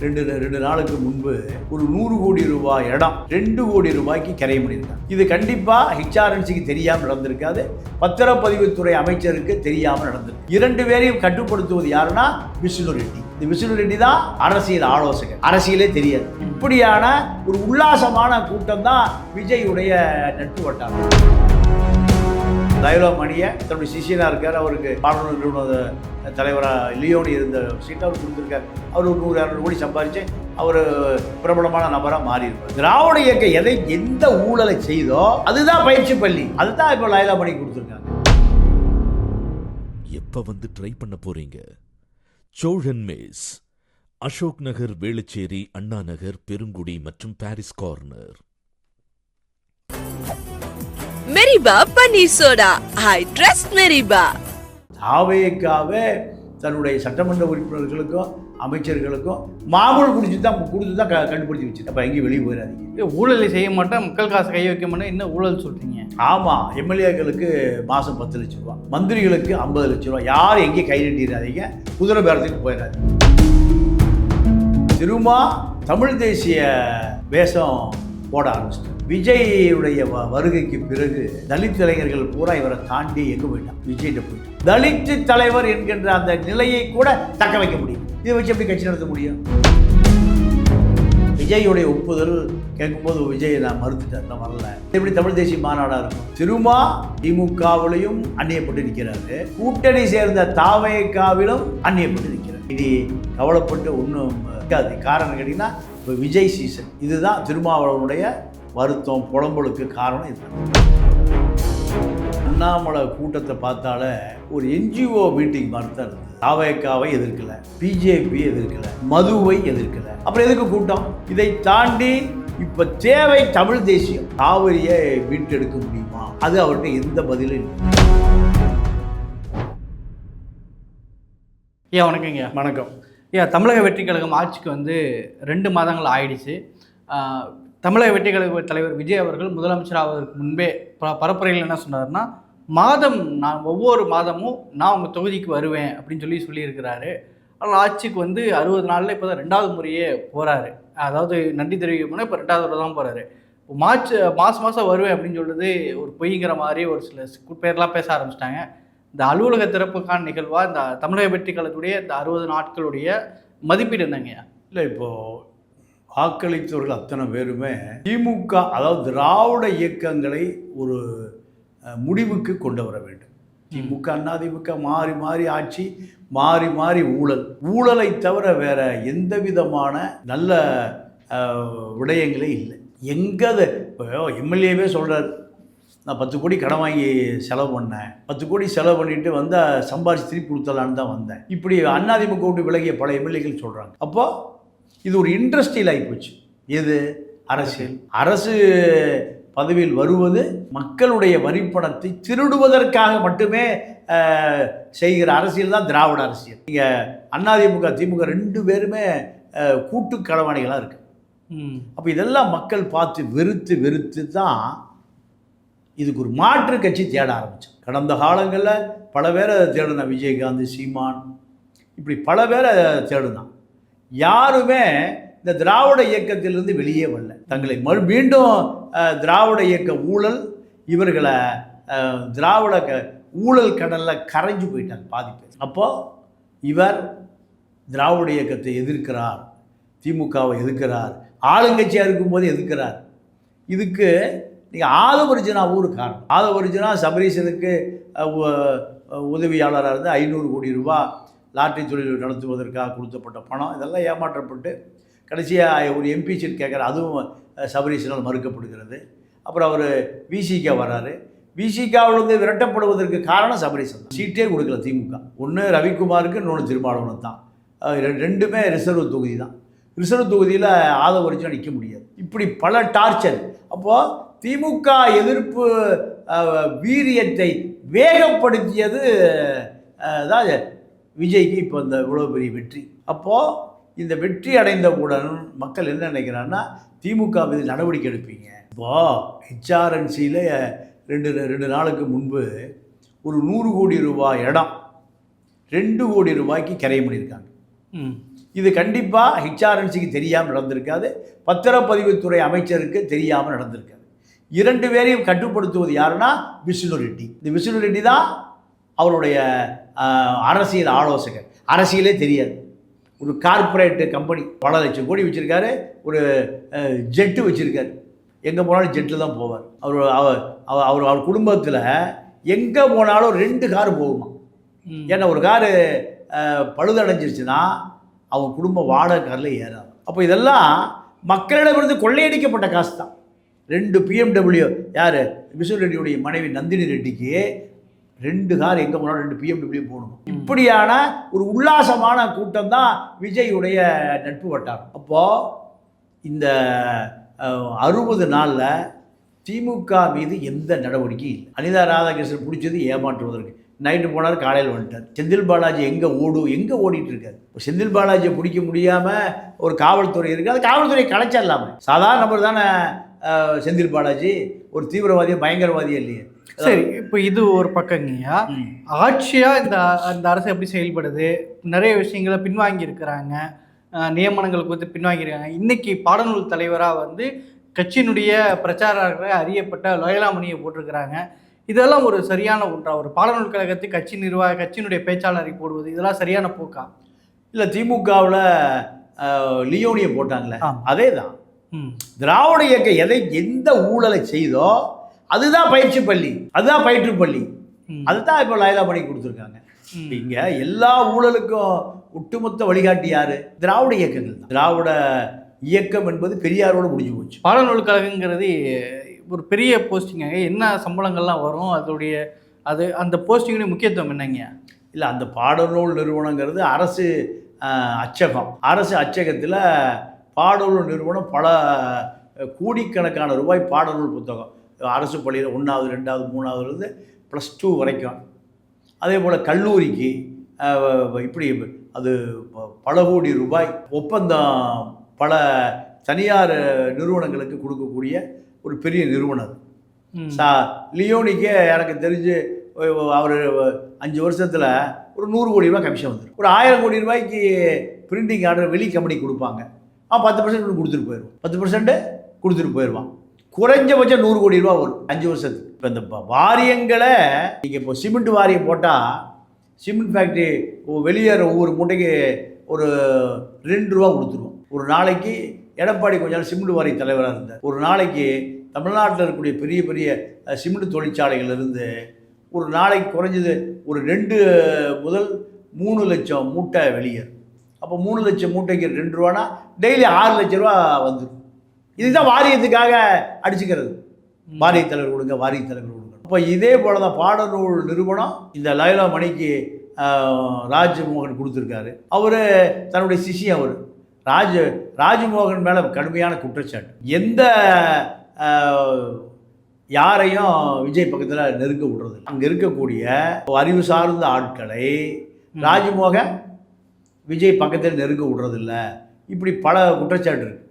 ரெண்டு நாளுக்கு முன்பு ஒரு 100 கோடி ரூபாய் இடம் 2 கோடி ரூபாய்க்கு கிரையம் பண்ணியிருக்காங்க. இது கண்டிப்பா ஹெச்ஆர்என்சிக்கு தெரியாமல் நடந்திருக்காது, பத்திரப்பதிவுத்துறை அமைச்சருக்கு தெரியாமல் நடந்திருக்கு. 2 பேரையும் கட்டுப்படுத்துவது யாருன்னா விஷ்ணு ரெட்டி. இந்த விஷ்ணு ரெட்டி தான் அரசியல் ஆலோசகர், அரசியலே தெரியாது. இப்படியான ஒரு உல்லாசமான கூட்டம் தான் விஜயுடைய நட்பு வட்டாரம். தைலமணியை தன்னுடைய சிஷியனாக இருக்கார், அவருக்கு பாடநூல் நிறுவன தலைவராக லியோனி இருந்த சீட்டை அவர் கொடுத்துருக்கார். அவர் ஒரு 100-200 கோடி சம்பாதிச்சு அவர் பிரபலமான நபராக மாறியிருப்பார். திராவிட இயக்கம் எந்த ஊழலை செய்தோ அதுதான் பயிற்சி பள்ளி, அதுதான் இப்போ லைலாமணி கொடுத்துருக்காங்க. எப்போ வந்து ட்ரை பண்ண போறீங்க? சோழன் மேஸ், அசோக் நகர், வேளச்சேரி, அண்ணா நகர், பெருங்குடி மற்றும் பாரிஸ் கார்னர். மெரிபா பன்னீர் சோடா, ஐ ட்ரஸ்ட் மெரிபா. தாவேக்காவே தன்னுடைய சட்டமன்ற உறுப்பினர்களுக்கும் அமைச்சர்களுக்கும் மாமூல் கொடுத்து தான் கண்டுபிடிச்சி வச்சு. அப்போ எங்கேயும் வெளியே போயிடாதீங்க. ஊழலை செய்ய மாட்டேன், மக்கள் காசு கை வைக்க மாட்டேன், என்ன ஊழல் சொல்றீங்க? ஆமாம், எம்எல்ஏக்களுக்கு மாதம் 10 லட்ச ரூபா, மந்திரிகளுக்கு 50 லட்ச ரூபா. யாரும் எங்கேயும் கை நீட்டிடாதீங்க, குதிரை பேரத்துக்கு போயிடாதீங்க. திரும்ப தமிழ் தேசிய வேஷம் போட ஆரம்பிச்சிட்டு விஜயுடைய வருகைக்கு பிறகு தலித் இளைஞர்கள் பூரா இவரை தாண்டி எங்கே போயிட்டான், விஜய்கிட்ட போயிட்டான். தலித் தலைவர் என்கின்ற அந்த நிலையை கூட தக்க வைக்க முடியும். இதை வச்சு எப்படி கட்சி நடத்த முடியும்? விஜயுடைய ஒப்புதல் கேட்கும்போது விஜய் நான் மறுத்துட்டேன், நான் வரல. எப்படி தமிழ் தேசிய மாநாடாக இருக்கும்? திரும்ப திமுகவிலையும் அந்நியப்பட்டு நிற்கிறாரு, கூட்டணி சேர்ந்த தாவேக்காவிலும் அந்நியப்பட்டு நிற்கிறார். இது கவலைப்பட்டு ஒன்றும் இருக்காது. காரணம் கேட்டிங்கன்னா இப்போ விஜய் சீசன், இதுதான் திருமாவளவனுடைய வருத்தம் புலம்பலுக்கு காரணம். இது அண்ணாமலை கூட்டத்தை பார்த்தாலே ஒரு என்ஜிஓ மீட்டிங் மாதிரி தான் இருந்தது. தாவேக்காவை எதிர்க்கல, பிஜேபி எதிர்க்கல, மதுவை எதிர்க்கல, அப்புறம் எதுக்கு கூட்டம்? இதை தாண்டி இப்ப தேவை தமிழ் தேசியம். காவிரியை மீட்டெடுக்க முடியுமா? அது அவர்கிட்ட எந்த பதிலும் இல்லை. வணக்கங்க. வணக்கம். தமிழக வெற்றி கழகம் ஆட்சிக்கு வந்து 2 மாதங்கள் ஆயிடுச்சு. தமிழக வெற்றி கழக தலைவர் விஜய் அவர்கள் முதலமைச்சர் ஆவதற்கு முன்பே பரப்புரையில் என்ன சொன்னார்னா, நான் ஒவ்வொரு மாதமும் நான் உங்கள் தொகுதிக்கு வருவேன் அப்படின்னு சொல்லியிருக்கிறாரு. ஆனால் ஆட்சிக்கு வந்து 60 நாளில் இப்போ தான் 2வது முறையே போகிறாரு. அதாவது நன்றி தெரிவிக்க போனால் இப்போ 2வது முறை தான் போகிறாரு. மாதம் வருவேன் அப்படின்னு சொல்கிறது ஒரு பொய்ங்கிற மாதிரி ஒரு சில பேர்லாம் பேச ஆரம்பிச்சிட்டாங்க. இந்த அலுவலக திறப்புக்கான நிகழ்வாக இந்த தமிழக வெற்றி கழகத்துடைய இந்த 60 நாட்களுடைய மதிப்பீடு என்னங்க? இல்லை, இப்போது வாக்களித்தவர்கள் அத்தனை பேருமே திமுக, அதாவது திராவிட இயக்கங்களை ஒரு முடிவுக்கு கொண்டு வர வேண்டும். திமுக அதிமுக மாறி மாறி ஆட்சி, மாறி மாறி ஊழலை தவிர வேற எந்த விதமான நல்ல விடயங்களே இல்லை. எங்கே இப்போ எம்எல்ஏவே சொல்கிறார், நான் 10 கோடி கடன் வாங்கி செலவு பண்ணேன், 10 கோடி செலவு பண்ணிட்டு வந்தால் சம்பாரிச்சு திருப்பி கொடுத்தலான்னு தான் வந்தேன். இப்படி அதிமுக விட்டு விலகிய பல எம்எல்ஏக்கள் சொல்கிறாங்க. அப்போது இது ஒரு இண்டஸ்ட்ரியல் ஆகிப்போச்சு. எது? அரசியல். அரசு பதவியில் வருவது மக்களுடைய வரிப்பணத்தை திருடுவதற்காக மட்டுமே செய்கிற அரசியல் தான் திராவிட அரசியல். நீங்கள் அதிமுக திமுக 2 பேருமே கூட்டு களவாணிகளாக இருக்கு. அப்போ இதெல்லாம் மக்கள் பார்த்து வெறுத்து தான் இதுக்கு ஒரு மாற்று கட்சி தேட ஆரம்பிச்சு. கடந்த காலங்களில் பல பேரை தேடினான், விஜயகாந்த், சீமான், இப்படி பல பேரை தேடினான். யாருமே இந்த திராவிட இயக்கத்திலிருந்து வெளியே வரல. தங்களை மீண்டும் திராவிட இயக்க ஊழல் இவர்களை திராவிட ஊழல் கடலில் கரைஞ்சு போயிட்டாங்க பாதி பேர். அப்போது இவர் திராவிட இயக்கத்தை எதிர்க்கிறார், திமுகவை எதிர்க்கிறார், ஆளுங்கட்சியாக இருக்கும்போது எதிர்க்கிறார். இதுக்கு நீங்கள் ஆதவர்ஜனாவும் ஒரு காரணம். ஆதவர்ஜனா சபரீசனுக்கு உதவியாளராக இருந்து 500 கோடி ரூபா லாட்டரி தொழில் நடத்துவதற்காக கொடுத்தப்பட்ட பணம், இதெல்லாம் ஏமாற்றப்பட்டு கடைசியாக ஒரு எம்பி சீட் கேட்குற, அதுவும் சபரீசனால் மறுக்கப்படுகிறது. அப்புறம் அவர் விசிகா வர்றாரு. விசிகாவிலிருந்து விரட்டப்படுவதற்கு காரணம் சபரீசன். சீட்டே கொடுக்கல திமுக. ஒன்று ரவிக்குமாருக்கு, இன்னொன்று திருமாவளவன் தான். 2மே ரிசர்வ் தொகுதி தான். ரிசர்வ் தொகுதியில் ஆதவர்ஜனா நிற்க முடியாது. இப்படி பல டார்ச்சர். அப்போது திமுக எதிர்ப்பு வீரியத்தை வேகப்படுத்தியது தான் விஜய்க்கு இப்போ இந்த இவ்வளோ பெரிய வெற்றி. அப்போது இந்த வெற்றி அடைந்தவுடன் மக்கள் என்ன நினைக்கிறாங்கன்னா, திமுக மீது நடவடிக்கை எடுப்பீங்க. இப்போது ஹெச்ஆர்என்சியில் 2 நாளுக்கு முன்பு ஒரு 100 கோடி ரூபாய் இடம் 2 கோடி ரூபாய்க்கு கிரையம் பண்ணியிருக்காங்க. இது கண்டிப்பாக ஹெச்ஆர்என்சிக்கு தெரியாமல் நடந்திருக்காது, பத்திரப்பதிவுத்துறை அமைச்சருக்கு தெரியாமல் நடந்திருக்காது. 2 பேரையும் கட்டுப்படுத்துவது யாருன்னா விஷ்ணு ரெட்டி. இந்த விஷ்ணு ரெட்டி தான் அவருடைய அரசியல் ஆலோசகர். அரசியலே தெரியாது, ஒரு கார்ப்பரேட் கம்பெனி பல லட்சம் கோடி வச்சுருக்காரு, ஒரு ஜெட்டு வச்சுருக்காரு, எங்கே போனாலும் ஜெட்டில் தான் போவார். அவர் குடும்பத்தில் எங்கே போனாலும் 2 காரு போகுமா. ஏன்னா ஒரு காரு பழுதடைஞ்சிருச்சுன்னா அவங்க குடும்பம் வாடகை காரில் ஏறாது. அப்போ இதெல்லாம் மக்களிடமிருந்து கொள்ளையடிக்கப்பட்ட காசு தான். 2 BMW, யார் விஷ்ணு ரெட்டியுடைய மனைவி நந்தினி ரெட்டிக்கு 2 கார், எங்கே போனாலும் 2 BMW போகணும். இப்படியான ஒரு உல்லாசமான கூட்டம் தான் விஜயுடைய நட்பு வட்டாரம். அப்போது இந்த 60 நாளில் திமுக மீது எந்த நடவடிக்கையும் இல்லை. அனிதா ராதாகிருஷ்ணன் பிடிச்சது ஏமாற்றுவதற்கு. நைட்டு போனார், காலையில் வந்துட்டார். செந்தில் பாலாஜி எங்கே ஓடிட்டு இருக்காரு. செந்தில் பாலாஜியை பிடிக்க முடியாமல் ஒரு காவல்துறை இருக்குது, அது காவல்துறையை கலைச்சிடலாமே. சாதாரண நபர் தானே செந்தில் பாலாஜி, ஒரு தீவிரவாதியோ பயங்கரவாதியோ இல்லையே. சரி, இப்போ இது ஒரு பக்கங்கய்யா. ஆட்சியாக இந்த அரசு எப்படி செயல்படுது, நிறைய விஷயங்களை பின்வாங்கி இருக்கிறாங்க, நியமனங்கள் குறித்து பின்வாங்கியிருக்காங்க. இன்னைக்கு பாடநூல் தலைவராக வந்து கட்சியினுடைய பிரச்சாரர்கள் அறியப்பட்ட லோயலாமணியை போட்டிருக்கிறாங்க. இதெல்லாம் ஒரு சரியான ஒன்றா? ஒரு பாடநூல் கழகத்தை கட்சியினுடைய பேச்சாளரை போடுவது, இதெல்லாம் சரியான போக்கா? இல்லை, திமுகவில் லியோனியை போட்டாங்களே, அதே தான். திராவிட இயக்கம் எந்த ஊழலை செய்தோ அதுதான் பயிற்சி பள்ளி, அதுதான் பயிற்று பள்ளி, அதுதான் இப்போ லோயலாமணி கொடுத்துருக்காங்க. இங்கே எல்லா ஊழலுக்கும் ஒட்டுமொத்த வழிகாட்டி யாரு? திராவிட இயக்கங்கள் தான். திராவிட இயக்கம் என்பது பெரியாரோடு முடிஞ்சு போச்சு. பாடநூல் கழகங்கிறது ஒரு பெரிய போஸ்டிங்க. என்ன சம்பளங்கள்லாம் வரும், அந்த போஸ்டிங்குடைய முக்கியத்துவம் என்னங்க? இல்லை, அந்த பாடநூல் நிறுவனங்கிறது அரசு அச்சகம். அரசு அச்சகத்தில் பாடநூல் நிறுவனம் பல கோடிக்கணக்கான ரூபாய் பாடநூல் புத்தகம் அரசு பள்ளியில் 1வது 2வது 3வதுலேருந்து +2 வரைக்கும். அதே போல் கல்லூரிக்கு இப்படி அது பல கோடி ரூபாய் ஒப்பந்தம் பல தனியார் நிறுவனங்களுக்கு கொடுக்கக்கூடிய ஒரு பெரிய நிறுவனம் அது. லியோனிக்கே எனக்கு தெரிஞ்சு அவர் 5 வருஷத்தில் ஒரு 100 கோடி ரூபாய் கமிஷன் வந்துடும். ஒரு 1000 கோடி ரூபாய்க்கு பிரிண்டிங் ஆர்டர் வெளி கம்பெனி கொடுப்பாங்க, 10% கொடுத்துட்டு போயிடுவான், 10% கொடுத்துட்டு போயிடுவான். குறைஞ்சபட்சம் 100 கோடி ரூபா வரும் 5 வருஷத்துக்கு. இப்போ இந்த வாரியங்களை நீங்கள் இப்போ சிமெண்ட் வாரியம் போட்டால் சிமெண்ட் ஃபேக்ட்ரி வெளியேற ஒவ்வொரு மூட்டைக்கு ஒரு 2 ரூபா கொடுத்துருவோம். ஒரு நாளைக்கு எடப்பாடி கொஞ்ச நாள் சிமெண்ட் வாரிய தலைவராக இருந்தார். ஒரு நாளைக்கு தமிழ்நாட்டில் இருக்கக்கூடிய பெரிய பெரிய சிமெண்ட் தொழிற்சாலைகளிலிருந்து ஒரு நாளைக்கு குறைஞ்சது ஒரு 2 முதல் 3 லட்சம் மூட்டை வெளியேறும். அப்போ 3 லட்சம் மூட்டைக்கு 2 ரூபானா டெய்லி 6 லட்ச ரூபா வந்துடும். இதுதான் வாரியத்துக்காக அடிச்சுக்கிறது. வாரிய தலைவர் கொடுங்க, வாரிய தலைவர் கொடுங்க. அப்போ இதே போல தான் பாடநூல் நிறுவனம் இந்த லோயலாமணிக்கு ராஜ்மோகன் கொடுத்துருக்காரு. அவர் தன்னுடைய சிஷியம். அவர் ராஜ்மோகன் மேலே கடுமையான குற்றச்சாட்டு. எந்த யாரையும் விஜய் பக்கத்தில் நெருங்க விடுறது. அங்கே இருக்கக்கூடிய அறிவு சார்ந்த ஆட்களை ராஜ்மோகன் விஜய் பக்கத்தில் நெருங்க விடுறதில்ல. இப்படி பல குற்றச்சாட்டு இருக்கு.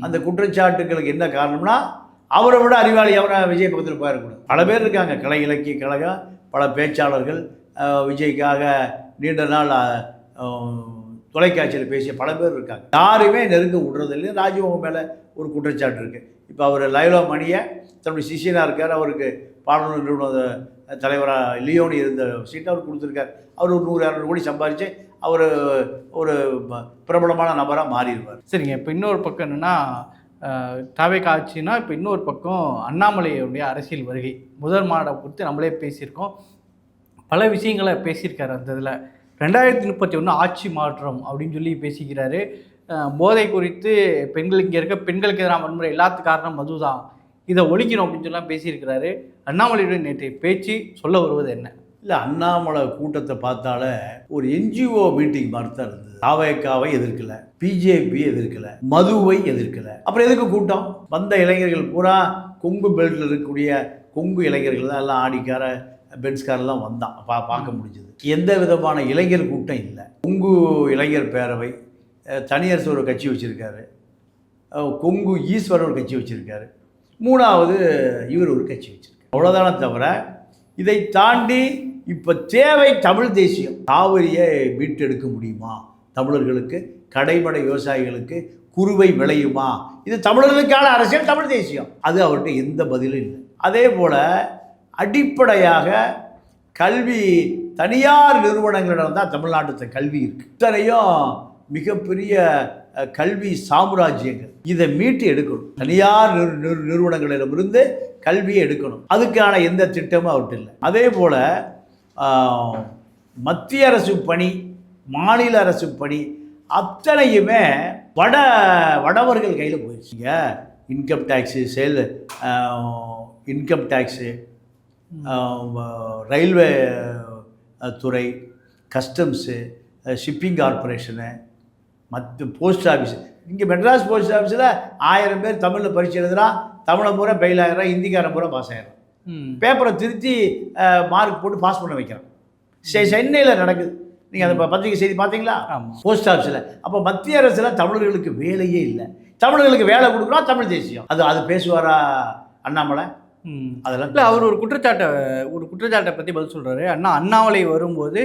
அந்த குற்றச்சாட்டுகளுக்கு என்ன காரணம்னா, அவரை விட அறிவாளி அவரை விஜய் பக்கத்தில் போயிடக்கூடாது. பல பேர் இருக்காங்க, கலை இலக்கிய கழகம், பல பேச்சாளர்கள், விஜய்க்காக நீண்ட நாள் தொலைக்காட்சியில் பேசிய பல பேர் இருக்காங்க. யாருமே நெருங்க விடுறதில்லை. ராஜ்மோகன் மேலே ஒரு குற்றச்சாட்டு இருக்குது. இப்போ அவர் லோயலாமணியை தன்னுடைய சிஷியனாக இருக்கார். அவருக்கு பாடநூல் நிறுவன தலைவராக லியோனி இருந்த சீட்டை அவர் கொடுத்துருக்கார். அவர் ஒரு 100-200 கோடி சம்பாதிச்சு அவர் ஒரு பிரபலமான நபராக மாறிடுவார். சரிங்க, இப்போ இன்னொரு பக்கம் என்னென்னா, தாவேக ஆட்சினா இப்போ இன்னொரு பக்கம் அண்ணாமலையுடைய அரசியல் வருகை. முதல் மாநாட்டை குறித்து நம்மளே பேசியிருக்கோம், பல விஷயங்களை பேசியிருக்காரு. அந்த இதில் 2031 ஆட்சி மாற்றம் அப்படின்னு சொல்லி பேசிக்கிறாரு. போதை குறித்து இங்கே இருக்க பெண்களுக்கு எதிரான வன்முறை எல்லாத்துக்கு காரணம் மதுதான், இதை ஒழிக்கணும் அப்படின்னு சொல்லலாம் பேசியிருக்கிறாரு. அண்ணாமலையுடைய நேற்றைய பேச்சு சொல்ல வருவது என்ன? இல்லை, அண்ணாமலை கூட்டத்தை பார்த்தாலே ஒரு NGO மீட்டிங் மாதிரி தான் இருந்தது. தாவேகாவை எதிர்க்கல, பிஜேபி எதிர்க்கல, மதுவை எதிர்க்கல. அப்புறம் எதுக்கு கூட்டம்? வந்த இளைஞர்கள் பூரா கொங்கு பெல்ட்டில் இருக்கக்கூடிய கொங்கு இளைஞர்கள் தான். எல்லாம் ஆடிக்கார பென்ஸ்காரெல்லாம் வந்தான், பார்க்க முடிஞ்சது. எந்த விதமான இளைஞர் கூட்டம் இல்லை. கொங்கு இளைஞர் பேரவை, தனியரசு ஒரு கட்சி வச்சுருக்காரு, கொங்கு ஈஸ்வரர் ஒரு கட்சி வச்சுருக்காரு, 3வது இவர் ஒரு கட்சி வச்சுருக்காரு. அவ்வளோதானே தவிர இதை தாண்டி இப்போ தேவை தமிழ் தேசியம். காவிரியை மீட்டெடுக்க முடியுமா? தமிழர்களுக்கு கடைமடை விவசாயிகளுக்கு குறுவை விளையுமா? இது தமிழர்களுக்கான அரசியல், தமிழ் தேசியம். அது அவர்கிட்ட எந்த பதிலும் இல்லை. அதே போல் அடிப்படையாக கல்வி தனியார் நிறுவனங்களிடம் தான் தமிழ்நாட்டு கல்வி இருக்குது. இத்தனையும் மிகப்பெரிய கல்வி சாம்ராஜ்யங்கள். இதை மீட்டு எடுக்கணும். தனியார் நிறுவனங்களிடமிருந்து கல்வியை எடுக்கணும். அதுக்கான எந்த திட்டமும் அவர்கிட்ட இல்லை. அதே போல் மத்திய அரசு பணி, மாநில அரசு பணி அத்தனையுமே வடவர்கள் கையில் போயிடுச்சுங்க. Income tax, income tax, railway துறை, கஸ்டம்ஸு, ஷிப்பிங் கார்பரேஷனு, மற்ற போஸ்ட் ஆஃபீஸு. இங்கே மெட்ராஸ் போஸ்ட் ஆஃபீஸில் 1000 பேர் தமிழில் பரீட்சை எழுதுனா தமிழை பூரா ஃபெயில் ஆகிடுறான், ஹிந்திக்காரன் பூரா பாஸ் ஆகிடும். பேப்பரை திருத்தி மார்க் போட்டு பாஸ் பண்ண வைக்கிறான். சென்னையில் நடக்குது. நீங்கள் அந்த பத்திரிகை செய்தி பார்த்தீங்களா? போஸ்ட் ஆஃபீஸில். அப்போ மத்திய அரசில் தமிழர்களுக்கு வேலையே இல்லை. தமிழர்களுக்கு வேலை கொடுக்குறோம் தமிழ் தேசியம். அது பேசுவாரா அண்ணாமலை? அதெல்லாம் இல்லை. அவர் ஒரு குற்றச்சாட்டை பற்றி பதில் சொல்கிறாரு. அண்ணாமலை வரும்போது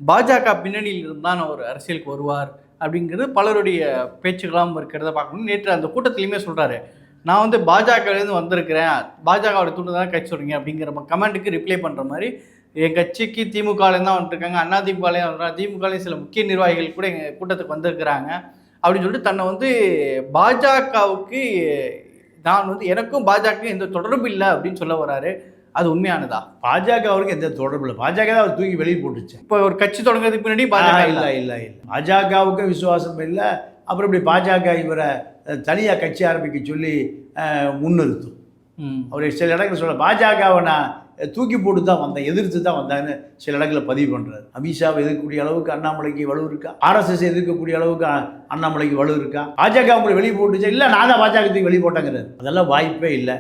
பாஜக பின்னணியில் இருந்தான் ஒரு அரசியலுக்கு வருவார் அப்படிங்கிறது பலருடைய பேச்சுக்களாகவும் இருக்கிறத பார்க்கணும். நேற்று அந்த கூட்டத்திலையுமே சொல்கிறாரு, நான் வந்து பாஜகலேருந்து வந்திருக்கிறேன், பாஜகவோட தூண்டுதான் கட்சி சொல்கிறீங்க அப்படிங்கிற கமெண்ட்டுக்கு ரிப்ளை பண்ணுற மாதிரி என் கட்சிக்கு திமுகலேருந்து தான் வந்துருக்காங்க, அண்ணா திமுகலேயும் வந்துருக்காங்க, திமுகலேயும் சில முக்கிய நிர்வாகிகள் கூட எங்கள் கூட்டத்துக்கு வந்திருக்கிறாங்க அப்படின்னு சொல்லிட்டு தன்னை வந்து பாஜகவுக்கு நான் வந்து எனக்கும் பாஜக எந்த தொடர்பு இல்லை அப்படின்னு சொல்ல வராரு. அது உண்மையானதா? பாஜக அவருக்கு எந்த தொடர்பு இல்லை. பாஜக தான் அவர் தூக்கி வெளியே போட்டுச்சு. இப்போ ஒரு கட்சி தொடங்குறதுக்கு முன்னாடி பாஜக இல்லை. பாஜகவுக்கு விசுவாசம் இல்லை. அப்புறம் இப்படி பாஜக இவரை தனியாக கட்சி ஆரம்பிக்க சொல்லி முன்னிறுத்தும். அவர் சில இடங்கள் சொல்ல பாஜகவை நான் தூக்கி போட்டு தான் வந்தேன், எதிர்த்து தான் வந்தாங்கன்னு சில இடங்களில் பதிவு பண்ணுறாரு. அமித்ஷாவை எதிர்க்கக்கூடிய அளவுக்கு அண்ணாமலைக்கு வலு இருக்கா? RSS எதிர்க்கக்கூடிய அளவுக்கு அண்ணாமலைக்கு வலு இருக்கா? பாஜக உங்களை வெளியே போட்டுச்சு, இல்லை நான் தான் பாஜகத்துக்கு வெளியே போட்டேங்கிறார். அதெல்லாம் வாய்ப்பே இல்லை.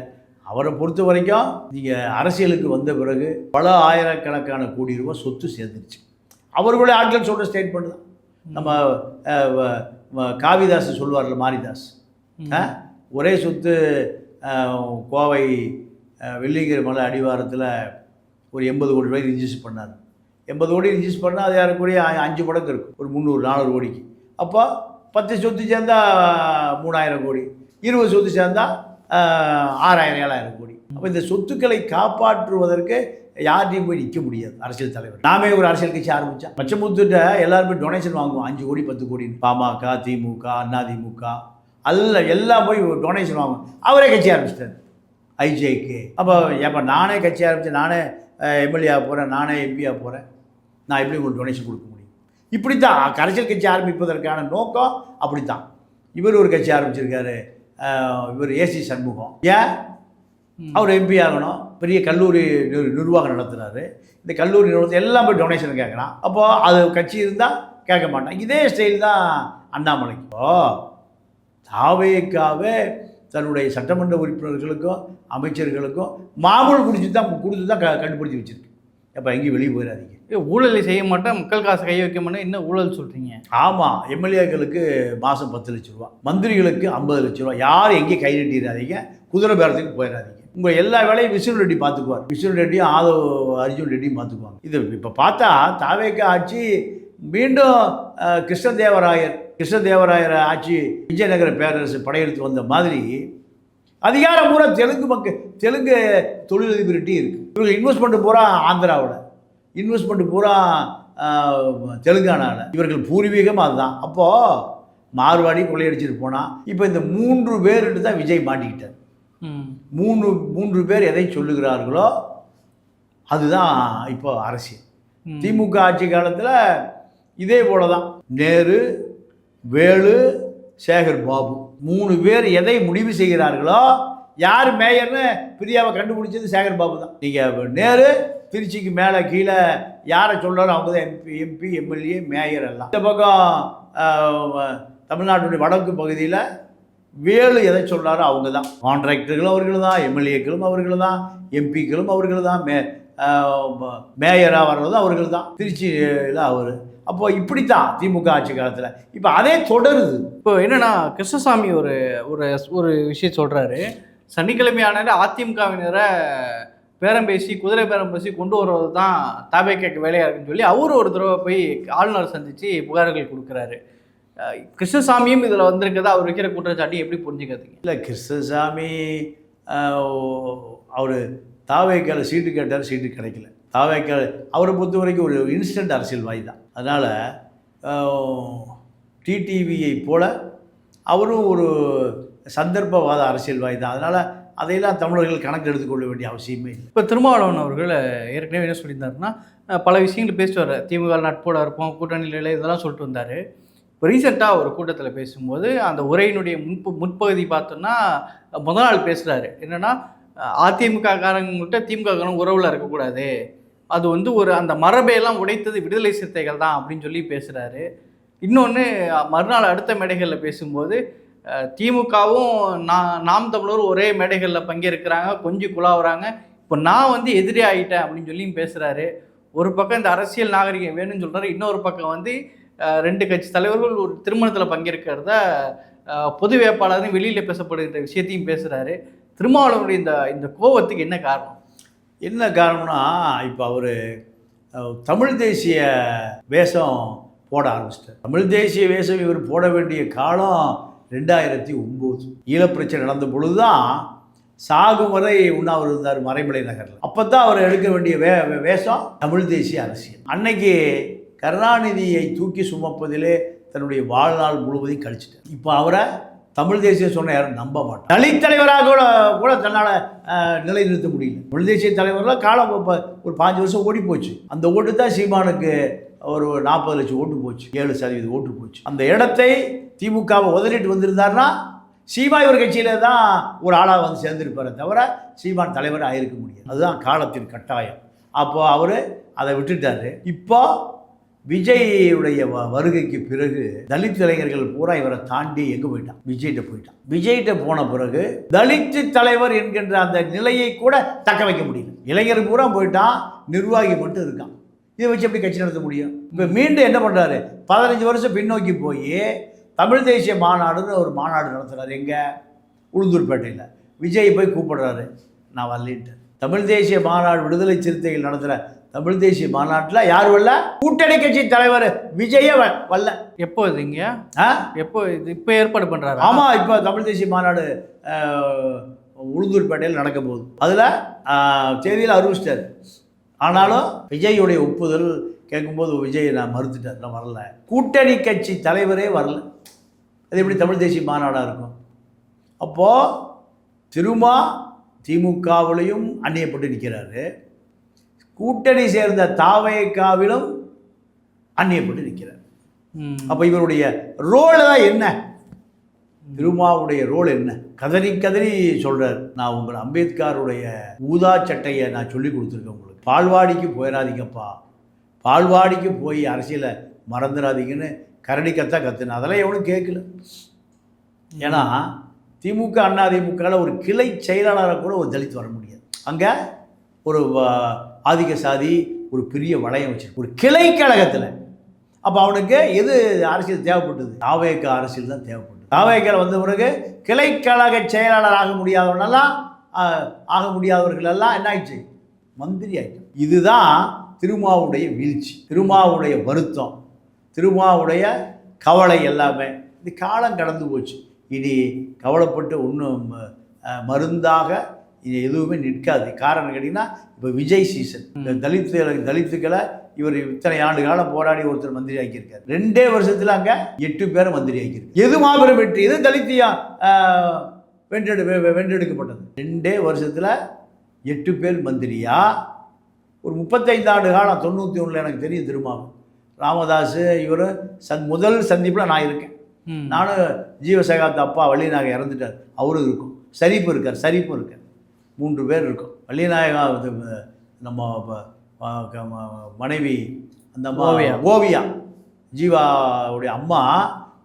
அவரை பொறுத்த வரைக்கும் நீங்கள் அரசியலுக்கு வந்த பிறகு பல ஆயிரக்கணக்கான கோடி ரூபாய் சொத்து சேர்ந்துருச்சு. அவர்களுடைய ஆட்கள் சொல்கிற ஸ்டேட்மெண்ட் தான். நம்ம காவிதாஸ் சொல்லுவார்ல, மாரிதாஸ், ஒரே சொத்து கோவை வெள்ளிங்கிரி மலை அடிவாரத்தில் ஒரு 80 கோடி ரூபாய் ரிஜிஸ்டர் பண்ணார். 80 கோடி ரிஜிஸ்டர் பண்ணால் அது யாருக்கூடிய 5 மடங்கு இருக்கும், ஒரு 300-400 கோடிக்கு. அப்போ 10 சொத்து சேர்ந்தால் 3000 கோடி, 20 சொத்து சேர்ந்தால் 6000-7000 கோடி. அப்போ இந்த சொத்துக்களை காப்பாற்றுவதற்கு யார்ட்டையும் போய் நிற்க முடியாது அரசியல் தலைவர். நாமே ஒரு அரசியல் கட்சி ஆரம்பித்தா பச்சைமுத்துட்ட எல்லாருமே டொனேஷன் வாங்குவோம், 5 கோடி 10 கோடி. பாமக, திமுக, அதிமுக எல்லாம் போய் டொனேஷன் வாங்குவோம். அவரே கட்சி ஆரம்பிச்சிட்டார், ஐஜேக்கு. அப்போ நானே கட்சி ஆரம்பித்தேன், நானே எம்எல்ஏ ஆக போகிறேன், நானே எம்பி ஆக போகிறேன், நான் எப்படி உங்களுக்கு டொனேஷன் கொடுக்க முடியும்? இப்படி தான் அரசியல் கட்சி ஆரம்பிப்பதற்கான நோக்கம். அப்படி தான் இவர் ஒரு கட்சி ஆரம்பிச்சிருக்காரு. இவர் ஏசி சண்முகம். ஏன் அவர் எம்பி ஆகணும்? பெரிய கல்லூரி நிர்வாகம் நடத்துகிறாரு. இந்த கல்லூரி நிறுவனத்தை எல்லாம் போய் டொனேஷன் கேட்குறான். அப்போது அது கட்சி இருந்தால் கேட்க மாட்டான். இதே ஸ்டைல் தான் அண்ணாமலைக்கு. தாவேக்காவே தன்னுடைய சட்டமன்ற உறுப்பினர்களுக்கும் அமைச்சர்களுக்கும் மாமூல் கொடுத்து தான் கண்டுபிடிச்சி வச்சுருக்கு. அப்போ எங்கேயும் வெளியே போயிடாதீங்க. ஊழலை செய்ய மாட்டேன், மக்கள் காசு கை வைக்க மாட்டேன், என்ன ஊழல் சொல்கிறீங்க? ஆமாம், எம்எல்ஏக்களுக்கு மாதம் 10 லட்ச ரூபா, மந்திரிகளுக்கு 50 லட்ச ரூபா. யாரும் எங்கேயும் கை நீட்டிடாதீங்க, குதிரை பேரத்துக்கு போயிடாதீங்க. உங்கள் எல்லா வேலையும் விஷ்ணு ரெட்டி பார்த்துக்குவார். விஷ்ணு ரெட்டியும் ஆதவ் அர்ஜுன் ரெட்டியும் பார்த்துக்குவாங்க. இது இப்போ பார்த்தா தாவேக்கா ஆட்சி மீண்டும் கிருஷ்ணதேவராயர் ஆட்சி, விஜயநகர பேரரசு படையெடுத்து வந்த மாதிரி அதிகாரம் பூரா தெலுங்கு தொழிலதிபர்கிட்டே இருக்குது. இவங்க இன்வெஸ்ட்மெண்ட் பூரா ஆந்திராவோட, இன்வெஸ்ட்மெண்ட் பூரா தெலுங்கானாவில். இவர்கள் பூர்வீகம் அதுதான். அப்போது மார்வாடி கொள்ளையடிச்சிட்டு போனால் இப்போ இந்த 3 பேர்கிட்ட தான் விஜய் மாட்டிக்கிட்டார். 3 பேர் எதை சொல்லுகிறார்களோ அதுதான் இப்போ அரசியல். திமுக ஆட்சி காலத்தில் இதே போல தான் நேரு, வேலு, சேகர் பாபு 3 பேர் எதை முடிவு செய்கிறார்களோ, யார் மேயர்னு பிரியாவை கண்டுபிடிச்சது சேகர் பாபு தான். நீங்கள் நேரு திருச்சிக்கு மேலே கீழே யாரை சொல்கிறாரோ அவங்க தான் எம்பி, எம்எல்ஏ, மேயர் எல்லாம். இந்த பக்கம் தமிழ்நாட்டுடைய வடக்கு பகுதியில் வேலு எதை சொல்கிறாரோ அவங்க தான். கான்ட்ராக்டர்களும் அவர்கள் தான், எம்எல்ஏக்களும் அவர்கள் தான், எம்பிக்களும் அவர்கள் தான், மேயராக வர்றதும் அவர்கள் தான். திருச்சியில் அவர். அப்போ இப்படித்தான் திமுக ஆட்சி காலத்தில். இப்போ அதே தொடருது. இப்போ என்னென்னா கிருஷ்ணசாமி ஒரு விஷயம் சொல்கிறாரு. சனிக்கிழமையான அதிமுகவினரை பேரம் பேசி, குதிரை பேரம் பேசி கொண்டு வருவது தான் தாவேக்காக்கு வேலையாக இருக்குன்னு சொல்லி அவர் ஒரு தடவை போய் ஆளுநர் சந்தித்து புகார்கள் கொடுக்குறாரு. கிருஷ்ணசாமியும் இதில் வந்திருக்கிறதா அவர் வைக்கிற குற்றச்சாட்டு எப்படி புரிஞ்சுக்கிறதுங்க? இல்லை, கிருஷ்ணசாமி அவர் தாவேக்கால சீட்டு கேட்டார், சீட்டு கிடைக்கல. தாவேக்கால அவரை பொறுத்த வரைக்கும் ஒரு இன்ஸ்டன்ட் அரசியல்வாதி தான். அதனால் டிடிவியை போல அவரும் ஒரு சந்தர்ப்பவாத அரசியல்வாதி தான். அதனால் அதையெல்லாம் தமிழர்கள் கணக்கு எடுத்துக்கொள்ள வேண்டிய அவசியமே இல்லை. இப்போ திருமாவளவன் அவர்கள் ஏற்கனவே என்ன சொல்லியிருந்தாருன்னா, பல விஷயங்கள் பேசிட்டு வர்ற திமுக நட்போட இருப்போம், கூட்டணியில் இதெல்லாம் சொல்லிட்டு வந்தார். இப்போ ரீசெண்டாக ஒரு கூட்டத்தில் பேசும்போது அந்த உரையினுடைய முற்பகுதி பார்த்தோன்னா முதல் நாள் பேசுகிறாரு. என்னென்னா, அதிமுக காரங்கள்கிட்ட திமுக காரங்க உறவில் இருக்கக்கூடாது, அது வந்து ஒரு அந்த மரபையெல்லாம் உடைத்தது விடுதலை சிறுத்தைகள் தான் அப்படின்னு சொல்லி பேசுகிறாரு. இன்னொன்று மறுநாள் அடுத்த மேடைகளில் பேசும்போது திமுகவும் நாம் தமிழரும் ஒரே மேடைகளில் பங்கேற்கிறாங்க, கொஞ்சம் குழாவுறாங்க, இப்போ நான் வந்து எதிரி ஆகிட்டேன் அப்படின்னு சொல்லி பேசுகிறாரு. ஒரு பக்கம் இந்த அரசியல் நாகரிகம் வேணும்னு சொல்கிறாரு, இன்னொரு பக்கம் வந்து 2 கட்சி தலைவர்கள் ஒரு திருமணத்தில் பங்கேற்கிறத பொது வேட்பாளரும் வெளியில் பேசப்படுகிற விஷயத்தையும் பேசுகிறாரு. திருமாவளவனுடைய இந்த கோபத்துக்கு என்ன காரணம்? என்ன காரணம்னா, இப்போ அவர் தமிழ் தேசிய வேஷம் போட ஆரம்பிச்சிட்டார். தமிழ் தேசிய வேஷம் இவர் போட வேண்டிய காலம் 2009 ஈழப்பிரச்சனை நடந்த பொழுது தான் சாகும் வரை உண்ணாவிரதம் இருந்தார் மறைமலை நகரில். அப்போ தான் அவர் எடுக்க வேண்டிய வேஷம் தமிழ் தேசிய அரசியல். அன்னைக்கு கருணாநிதியை தூக்கி சுமப்பதிலே தன்னுடைய வாழ்நாள் முழுவதையும் கழிச்சிட்டார். இப்போ அவரை தமிழ் தேசியம் சொன்ன யாரும் நம்ப மாட்டார். தலித் தலைவராக கூட தன்னால் நிலைநிறுத்த முடியல. தமிழ் தேசிய தலைவரெலாம் காலம் ஒரு 5 வருஷம் ஓடி போச்சு. அந்த ஓட்டு தான் சீமானுக்கு ஒரு 40 லட்சம் ஓட்டு போச்சு, 7% ஓட்டு போச்சு. அந்த இடத்தை திமுகவை உதறிட்டு வந்திருந்தாருன்னா சீமா இவர் கட்சியில தான் ஒரு ஆளாக வந்து சேர்ந்திருப்பாரே தவிர சீமான் தலைவர் ஆகிருக்க முடியாது. அதுதான் காலத்தின் கட்டாயம். அப்போ அவர் அதை விட்டுட்டாரு. இப்போ விஜயுடைய வருகைக்கு பிறகு தலித் இளைஞர்கள் பூரா இவரை தாண்டி எங்கே போயிட்டான்? விஜய்கிட்ட போன பிறகு தலித் தலைவர் என்கின்ற அந்த நிலையை கூட தக்க வைக்க முடியல. இளைஞர் பூரா போயிட்டான், நிர்வாகி மட்டும் இருக்கான். இதை வச்சு எப்படி கட்சி நடத்த முடியும்? இப்போ மீண்டும் என்ன பண்ணுறாரு? 15 வருஷம் பின்னோக்கி போய் தமிழ் தேசிய மாநாடுன்னு ஒரு மாநாடு நடத்துகிறாரு. எங்கே? உளுந்தூர்பேட்டையில். விஜய் போய் கூப்பிடுறாரு, நான் வரலின்ட்டு. தமிழ் தேசிய மாநாடு விடுதலை சிறுத்தைகள் நடத்துகிற தமிழ் தேசிய மாநாட்டில் யார் வரல? கூட்டணி கட்சி தலைவர் விஜய வரல. எப்போ இதுங்க? எப்போ இது? இப்போ ஏற்பாடு பண்ணுறாரு? ஆமாம், இப்போ தமிழ் தேசிய மாநாடு உளுந்தூர்பேட்டையில் நடக்க போகுது. அதில் தேதியில் அறிவிச்சிட்டார். ஆனாலும் விஜயுடைய ஒப்புதல் கேட்கும்போது விஜய் நான் மறுத்துட்டார், நான் வரல. கூட்டணி கட்சி தலைவரே வரல. அது எப்படி தமிழ் தேசிய மாநாடாக இருக்கும்? அப்போது திருமா திமுகவிலையும் அந்நியப்பட்டு நிற்கிறாரு, கூட்டணி சேர்ந்த தாவேகாவிலும் அந்நியப்பட்டு நிற்கிறார். அப்போ இவருடைய ரோல் தான் என்ன? திருமாவுடைய ரோல் என்ன? கதறி கதறி சொல்கிறார், நான் உங்கள் அம்பேத்கருடைய ஊதா சட்டையை நான் சொல்லி கொடுத்துருக்கேன் உங்களுக்கு, பால்வாடிக்கு போயிடாதீங்கப்பா, பால்வாடிக்கு போய் அரசியலை மறந்துடாதீங்கன்னு கரடிக்கத்தான் கற்றுனேன். அதெல்லாம் எவனும் கேட்கல. ஏன்னா திமுக அதிமுகவில் ஒரு கிளை செயலாளரை கூட ஒரு தலித் வர முடியாது. அங்கே ஒரு ஆதிக்க சாதி ஒரு பெரிய வளையம் வச்சிருக்கு ஒரு கிளை கழகத்தில். அப்போ அவனுக்கு எது அரசியல் தேவைப்பட்டது? தாவேக அரசியல் தான் தேவைப்பட்டது. தாவேக்கில் வந்த பிறகு கிளைக்கழக செயலாளர் ஆக முடியாதவர்கள் எல்லாம் என்ன ஆயிடுச்சு? மந்திரி ஆயிடுச்சு. இதுதான் திருமாவுடைய வீழ்ச்சி, திருமாவுடைய வருத்தம், திருமாவுடைய கவலை எல்லாமே. இது காலம் கடந்து போச்சு. இனி கவலைப்பட்டு ஒன்றும் மருந்தாக இது எதுவுமே நிற்காது. காரணம் கேட்டிங்கன்னா இப்போ விஜய் சீசன். இந்த தலித்துக்களை இவர் இத்தனை ஆண்டு காலம் போராடி ஒருத்தர் மந்திரி ஆக்கியிருக்காரு. 2 வருஷத்தில் அங்கே 8 பேரை மந்திரி ஆக்கியிருக்கு. எது மாபெரும் வெற்றி? எது தலித்தியா வென்றெடுக்கப்பட்டது? 2 வருஷத்தில் 8 பேர் மந்திரியா? ஒரு 35 ஆண்டு காலம் 91 எனக்கு தெரியும் திருமாவும் ராமதாஸ் இவர் முதல் சந்திப்பில் நான் இருக்கேன். நானும் ஜீவசகாத்த அப்பா வள்ளிநாயகம் இறந்துட்டார், அவரும் இருக்கும். சரிப்பும் இருக்கார். 3 பேர் இருக்கும். வள்ளிநாயகம் நம்ம மனைவி அந்த ஓவியா ஜீவாவுடைய அம்மா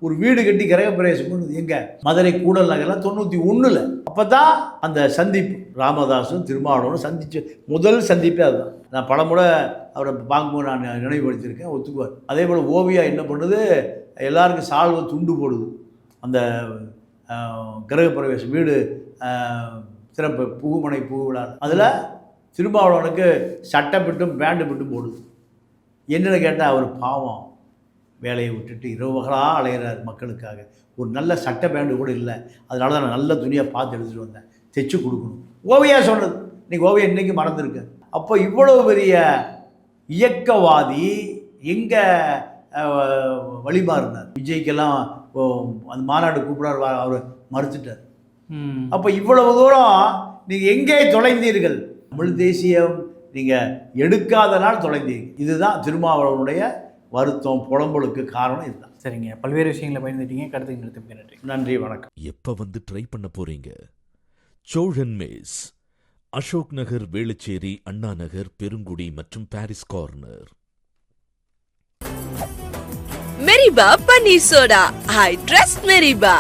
ஒரு வீடு கட்டி கிரகப்பிரவேசம் பண்ணுது. எங்கே? மதுரை கூடல் நகரில் 91. அப்போ தான் அந்த சந்திப்பு ராமதாஸும் திருமாவளவனும் சந்திச்சு முதல் சந்திப்பே அதுதான். நான் பலமுறை அவரை பார்க்கும்போது நான் நினைவுபடுத்தியிருக்கேன், ஒத்துக்குவார். அதே போல் ஓவியா என்ன பண்ணுது? எல்லாருக்கும் சால்வை துண்டு போடுது. அந்த கிரகப்பிரவேசம் வீடு சிறப்பு புகுமனை புகுவிழா அதில் திருமாவளவனுக்கு சட்டை பிட்டும் பேண்டு பிட்டும் போடுது. என்னென்னு கேட்டால் அவர் பாவம் வேலையை விட்டுட்டு இரவுகளாக அலையிறார் மக்களுக்காக. ஒரு நல்ல சட்டை பேண்டு கூட இல்லை, அதனால தான் நான் நல்ல துணியாக பார்த்து எடுத்துகிட்டு வந்தேன், தைச்சு கொடுக்கணும். ஓவியா சொன்னது, இன்னைக்கு ஓவியா இன்றைக்கி மறந்துருக்கு. அப்போ இவ்வளோ பெரிய இயக்கவாதி எங்கே வழிமாறினார்? விஜய்க்கெல்லாம் அந்த மாநாடு கூப்பிடார், அவர் மறுத்துட்டார். அப்போ இவ்வளவு தூரம் நீங்கள் எங்கே தொலைந்தீர்கள்? தமிழ் தேசியம் நீங்கள் எடுக்காதனால் தொலைந்தீர்கள். இதுதான் திருமாவளவனுடைய வருத்தம், புலம்பலுக்கு காரணம் இதுதான். சரிங்க, பல்வேறு விஷயங்களை பயந்துட்டீங்க. கருத்துக்கு நிறுத்திக்க நன்றி. நன்றி, வணக்கம். எப்ப வந்து ட்ரை பண்ண போறீங்க? சோழன் மேஸ், அசோக் நகர், வேளச்சேரி, அண்ணா நகர், பெருங்குடி மற்றும் Parry's corner. Meriba Paneer Soda. I trust Meriba.